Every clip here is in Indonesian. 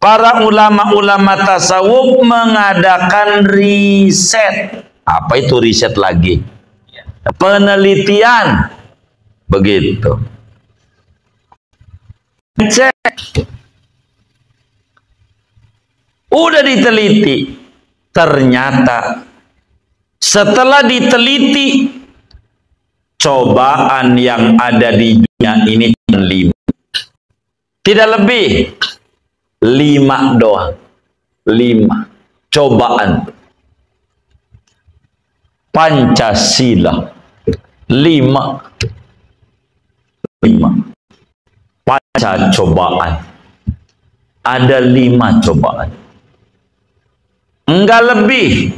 Para ulama-ulama tasawuf mengadakan riset. Apa itu riset lagi? Penelitian. Begitu. Cek. Udah diteliti. Ternyata setelah diteliti, cobaan yang ada di dunia ini 5. Tidak lebih. 5 doang. 5 cobaan. Pancasila 5 panca cobaan. Ada 5 cobaan. Enggak lebih.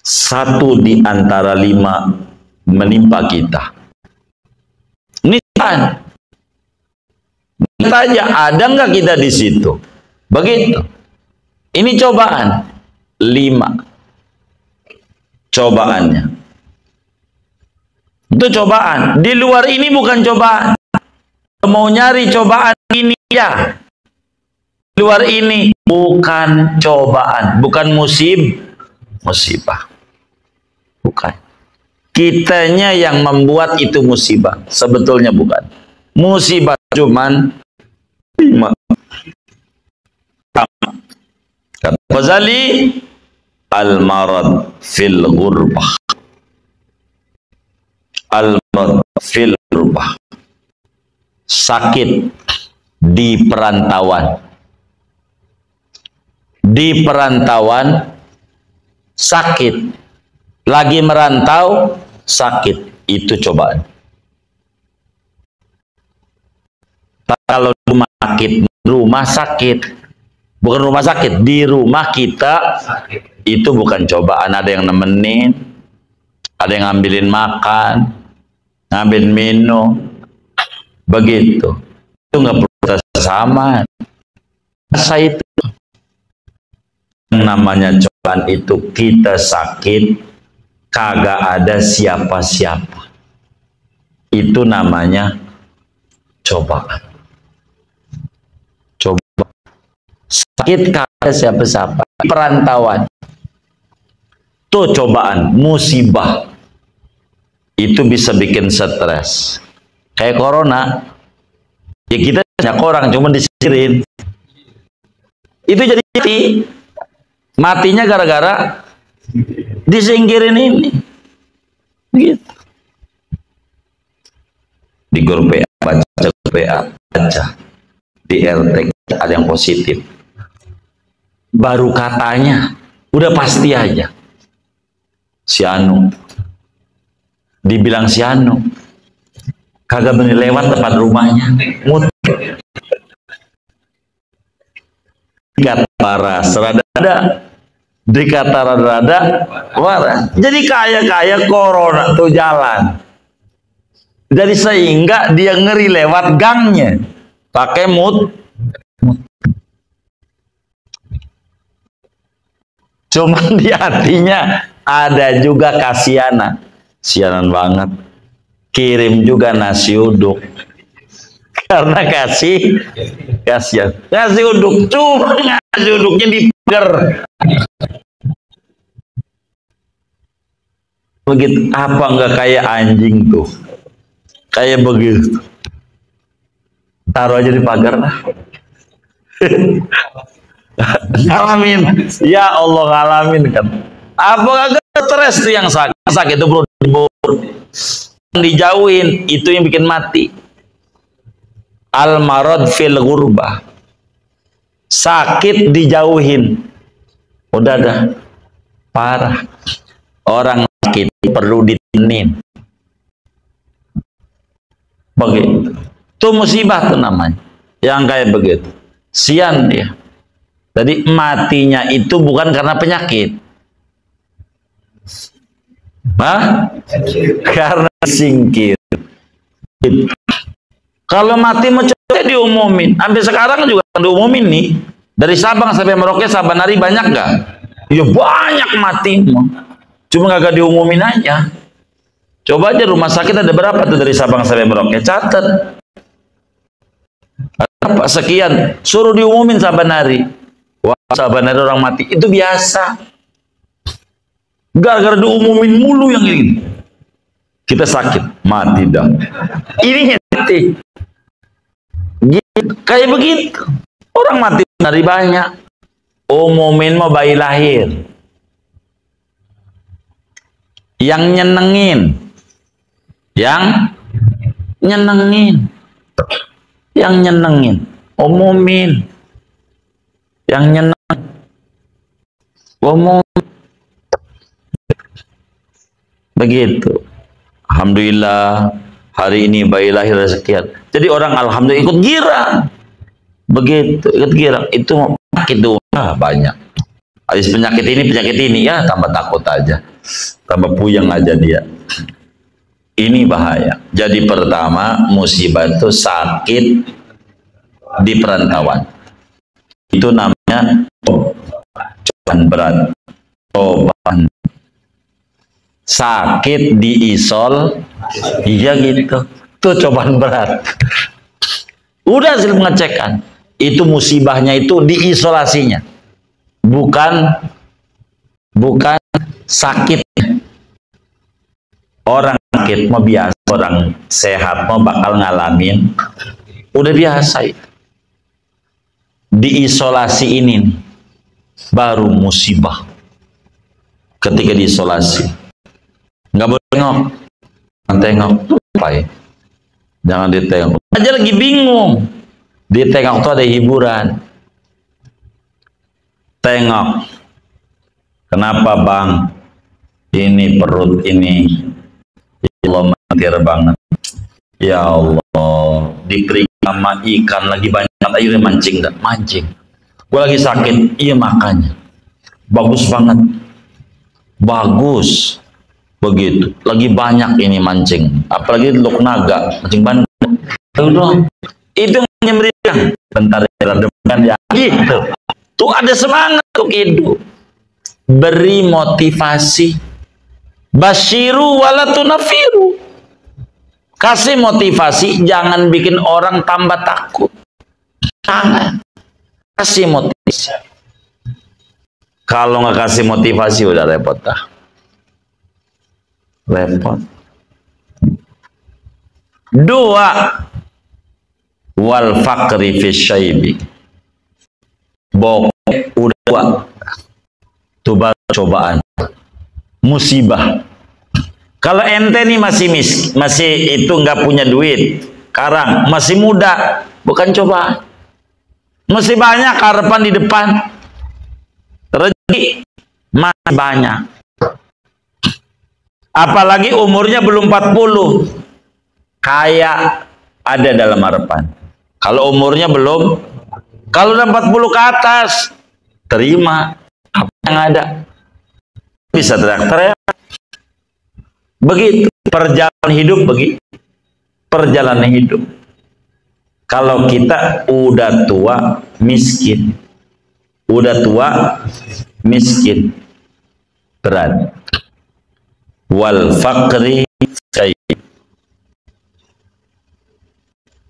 1 di antara 5 menimpa kita. Ini kan tanya, ada nggak kita di situ? Begitu. Ini cobaan. 5 cobaannya. Itu cobaan. Di luar ini bukan cobaan. Mau nyari cobaan ini ya. Di luar ini bukan cobaan, bukan musibah. Bukan. Kitanya yang membuat itu musibah. Sebetulnya bukan. Musibah cuman 5. Kata Ghazali, al-marad fil ghurbah. Al-marad fil ghurbah. Sakit di perantauan. Di perantauan sakit. Lagi merantau sakit. Itu cobaan. Kalau rumah sakit, bukan rumah sakit, di rumah kita itu bukan cobaan. Ada yang nemenin, ada yang ngambilin makan, ngambilin minum, begitu. Itu nggak perlu sama. Saya itu namanya cobaan itu kita sakit, kagak ada siapa-siapa. Itu namanya cobaan. Sakit kagak siapa-siapa, perantauan. Itu cobaan, musibah. Itu bisa bikin stres. Kayak corona. Ya kita banyak orang cuma disingkirin. Itu jadi mati. Matinya gara-gara disingkirin ini. Gitu. Di grup PA baca. Di RT ada yang positif. Baru katanya udah pasti aja si Anu, dibilang si Anu kagak berani lewat depan rumahnya, dikata waras rada-rada, dikata rada-rada waras. Jadi kaya corona tuh jalan. Jadi sehingga dia ngeri lewat gangnya pakai mood. Cuman di hatinya ada juga kasihanan. Sianan banget. Kirim juga nasi uduk. Karena kasihan. Nasi uduk. Cuma nasi uduknya dipeger. Begitu. Apa enggak kayak anjing tuh? Kayak begitu. Taruh aja di pagar lah. Ngalamin, ya Allah ngalamin kan. Apa kagak stres tuh yang sakit itu perlu dijauhin, itu yang bikin mati. Al-marad fil ghurbah. Sakit dijauhin. Udah dah. Parah. Orang sakit perlu ditemenin. Begitu. Itu musibah tuh namanya. Yang kayak begitu. Sian dia. Jadi matinya itu bukan karena penyakit. Hah? Karena singkir. Kalau mati mencoba diumumin. Sampai sekarang juga diumumin nih. Dari Sabang sampai Merauke, Sabanari banyak gak? Ya banyak mati. Cuma gak diumumin aja. Coba aja rumah sakit ada berapa tuh dari Sabang sampai Merauke. Catat. Pak sekian, suruh diumumin saban hari. Wah, saban hari orang mati itu biasa. Gara-gara diumumin mulu yang ini. Kita sakit, mati dah. Ini mati. Gitu, kayak begitu. Orang mati dari banyak. Umumin mau bayi lahir. Yang nyenengin. Yang nyenengin. Umumin. Yang nyeneng. Umumin. Begitu. Alhamdulillah hari ini bayi lahir sekian. Jadi orang alhamdulillah ikut girang. Begitu, ikut girang. Itu penyakit banyak. Habis penyakit ini ya tambah takut aja. Tambah puyeng aja dia. Ini bahaya. Jadi pertama musibah itu sakit di perantauan. Itu namanya cobaan berat. Cobaan sakit di isol, iya gitu. Itu cobaan berat. Udah hasil pengecekan. Itu musibahnya itu di isolasinya. Bukan sakit. Orang sakit mau biasa, orang sehat mau bakal ngalamin. Udah biasa itu. Di isolasi ini baru musibah. Ketika diisolasi. Nggak boleh tengok, apa ya? Jangan ditengok. Aja lagi bingung. Ditengok tuh ada hiburan. Tengok. Kenapa bang? Ini perut ini. Ya Allah mentir banget. Ya Allah. Dikering sama ikan lagi banyak. Ayo mancing nggak? Mancing. Gue lagi sakit. Iya makanya. Bagus banget. Bagus. Begitu, lagi banyak ini mancing, apalagi teluk naga, mancing bandeng. Itu nyemriang, bentar kan ya, gitu. Tuh ada semangat tuh hidup. Beri motivasi, basyiru wala tunafiru. Kasih motivasi, jangan bikin orang tambah takut. Jangan. Kasih motivasi. Kalau nggak kasih motivasi udah repot dah. Repot. Dua, wal fakri fi syaibi. Bokeh udah tua. Itu baru cobaan. Musibah. Kalau ente nih masih itu nggak punya duit, sekarang masih muda, bukan cobaan. Masih banyak harapan di depan. Rezeki masih banyak. Apalagi umurnya belum 40. Kayak ada dalam harapan. Kalau umurnya belum, kalau udah 40 ke atas, terima apa yang ada. Bisa teriak-teriak. Begitu perjalanan hidup, begitu. Perjalanan hidup. Kalau kita udah tua, miskin. Udah tua, miskin. Berat. Wal fakri syai'in.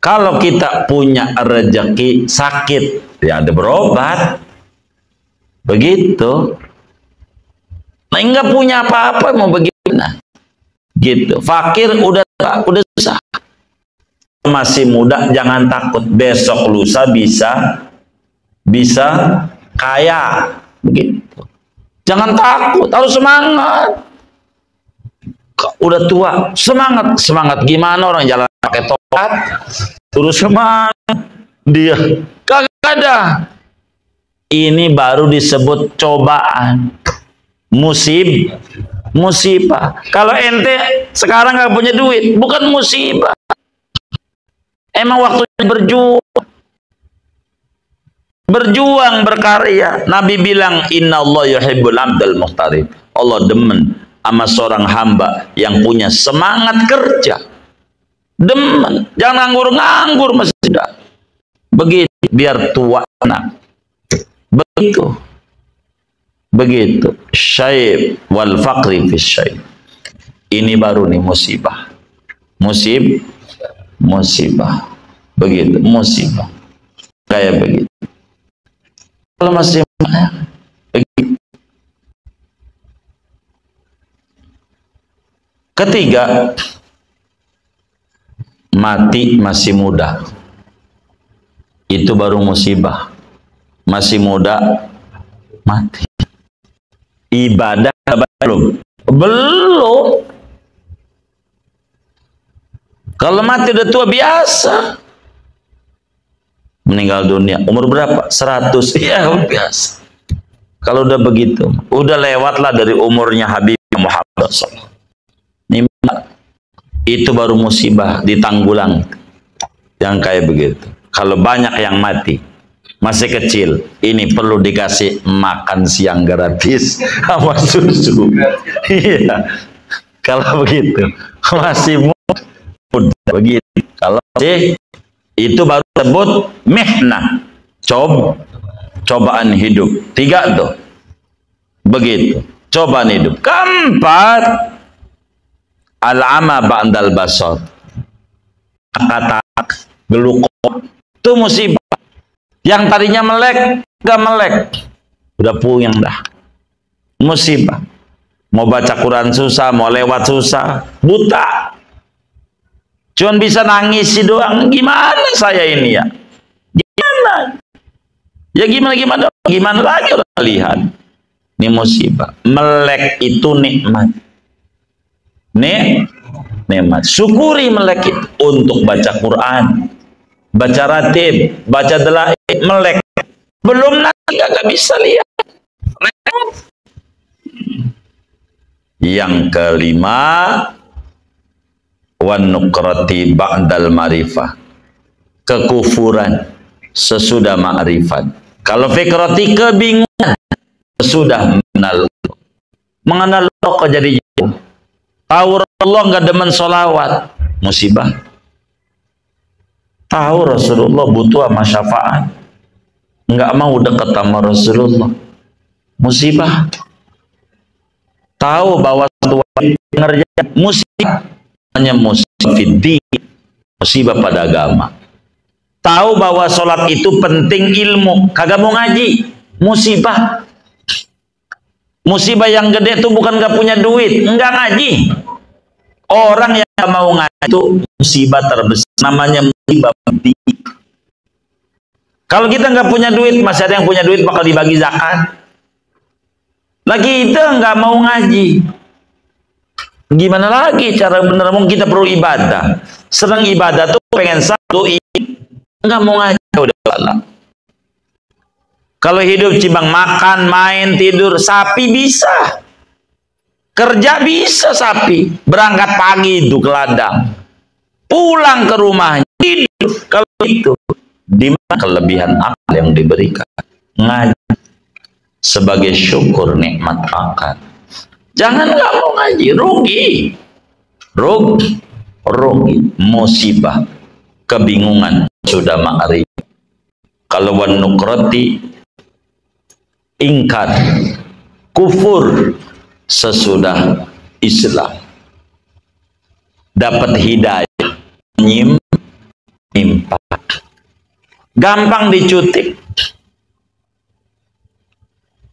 Kalau kita punya rezeki sakit, ya ada berobat. Begitu. Nah, enggak punya apa-apa mau bagaimana? Gitu. Fakir udah susah. Masih muda jangan takut, besok lusa bisa kaya. Begitu. Jangan takut, harus semangat. Udah tua, semangat gimana orang jalan pakai tokat, terus semangat dia kagak ada. Ini baru disebut cobaan, musibah. Kalau ente sekarang nggak punya duit, bukan musibah, emang waktunya berjuang berkarya. Nabi bilang Inna Allah yuhibbul abdal muhtarib. Allah demen sama seorang hamba yang punya semangat kerja. Demen, jangan nganggur masih tidak. Begitu biar tua anak. Begitu. Syaib wal fakri fi syaib. Ini baru nih musibah. Musibah. Begitu, musibah. kayak begitu. Kalau masih begitu. Ketiga, mati masih muda. Itu baru musibah. Masih muda mati. Ibadah belum. Kalau mati udah tua biasa. Meninggal dunia. Umur berapa? 100. Ya biasa. Kalau udah begitu, udah lewatlah dari umurnya Habib Muhammad SAW. Itu baru musibah ditanggulang. Yang kayak begitu. Kalau banyak yang mati, masih kecil, ini perlu dikasih makan siang gratis sama susu. Iya. Kalau begitu, masih muda begitu. Kalau masih, itu baru sebut mihnah, cobaan hidup. 3 tuh. Begitu. Cobaan hidup. Keempat, al-ama ba'dal basar. Kata gelukok. Itu musibah. Yang tadinya melek, gak melek. Udah puyeng dah. Musibah. Mau baca Quran susah, mau lewat susah. Buta. Cuman bisa nangis doang. Gimana saya ini ya? Gimana? Ya gimana? Gimana lagi orang lihat? Ini musibah. Melek itu nikmat. Nikmat. Syukuri melek itu untuk baca Quran, baca ratib, baca dalail. Melek. Belum nanti gak bisa lihat. Yang kelima, wan nukrati ba'dal marifah. Kekufuran sesudah ma'rifat. Kalau fikrati kebingungan sesudah mengenal Allah kok jadi jauh. Tahu Rasulullah nggak demen sholawat, musibah. Tahu Rasulullah butuh sama syafaat, nggak mau dekat sama Rasulullah, musibah. Tahu bahwa satu ngerjain musibah, hanya musibah pada agama. Tahu bahwa sholat itu penting ilmu, kagak mau ngaji, musibah. Musibah yang gede itu bukan gak punya duit, enggak ngaji. Orang yang gak mau ngaji itu musibah terbesar, namanya musibah penting. Kalau kita nggak punya duit, masih ada yang punya duit bakal dibagi zakat. Lagi itu nggak mau ngaji, gimana lagi cara bener? Mungkin kita perlu ibadah, senang ibadah tuh pengen satu, nggak mau ngaji udah salah. Kalau hidup cibang makan, main, tidur, sapi bisa, kerja bisa sapi, berangkat pagi itu ke ladang, pulang ke rumahnya tidur. Kalau itu di mana kelebihan akal yang diberikan? Ngaji sebagai syukur nikmat akal. Jangan nggak mau ngaji, rugi, musibah, kebingungan sudah ma'rifat. Kalau wan nukrati ingkar, kufur sesudah Islam, dapat hidayah, menyimpang, gampang dicutik,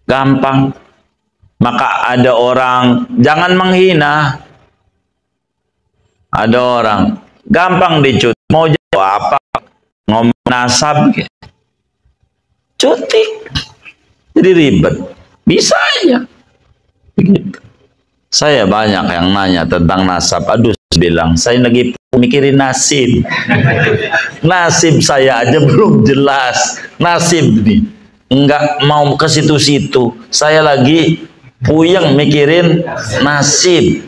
gampang. Maka ada orang, jangan menghina, ada orang gampang dicutik, mau jawab apa, ngomong nasab, cutik, jadi ribet. Bisa aja begitu. Saya banyak yang nanya tentang nasab, aduh bilang saya lagi mikirin nasib. Nasib saya aja belum jelas, nasib nih enggak mau ke situ-situ, saya lagi puyeng mikirin nasib,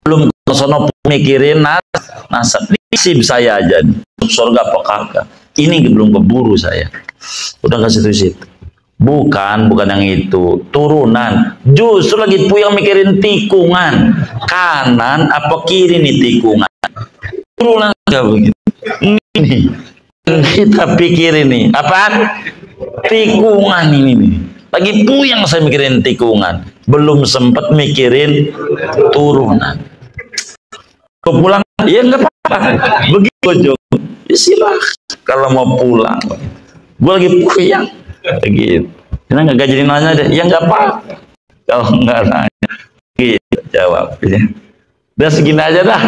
belum ke sono mikirin nasab. Nasib saya aja surga apa kagak, ini belum keburu saya, udah ke situ-situ. Bukan yang itu, turunan. Justru lagi puyeng mikirin tikungan, kanan apa kiri nih tikungan, turunan enggak begitu. Ini kita pikirin nih apaan? Tikungan ini nih. Lagi puyeng saya mikirin tikungan, belum sempat mikirin turunan. Pulang, ya nggak apa-apa. Begitu, ya silahkan kalau mau pulang. gue lagi puyeng gitu. Karena nggak jadi nanya deh, ya nggak apa kalau nggak nanya gitu jawab ya. Udah segini aja dah.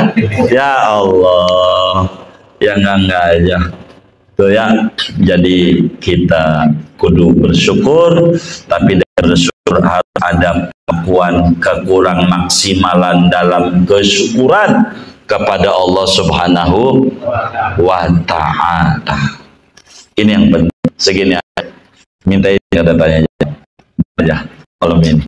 Ya Allah, ya nggak aja tuh ya. Jadi kita kudu bersyukur, tapi bersyukur harus ada kemampuan kekurang maksimalan dalam kesyukuran kepada Allah Subhanahu wa Ta'ala. Ini yang penting. Segini aja. Minta ini ada tanya aja. Malam ini.